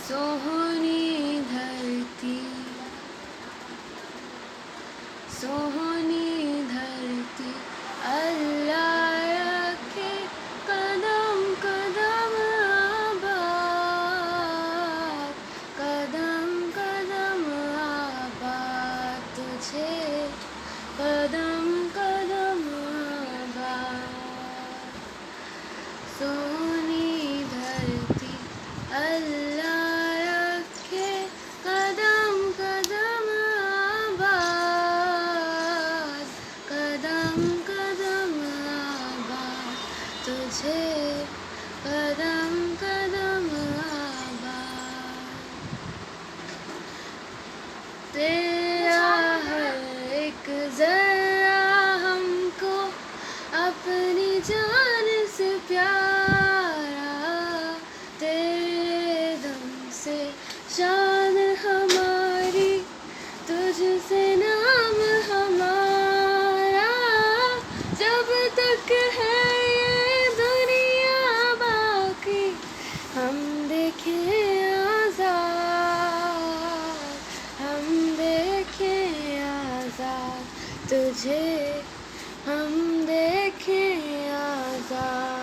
सोहनी धरती, सोहनी धरती, अल्लाह रखे कदम कदम आबाद, कदम कदम आबाद तुझे, कदम कदम आबाद। सोहनी धरती, अल्लाह रखे कदम कदम आबाद, कदम कदम आबाद तुझे, कदम कदम आबाद। तेरा हर एक जरा हमको अपनी जान से प्यारा, तेरे दम से शान हमारी, तुझसे नाम हमारा। जब तक है ये दुनिया बाकी, हम देखें आज़ाद, हम देखें आज़ाद तुझे, हम देखें आज़ाद।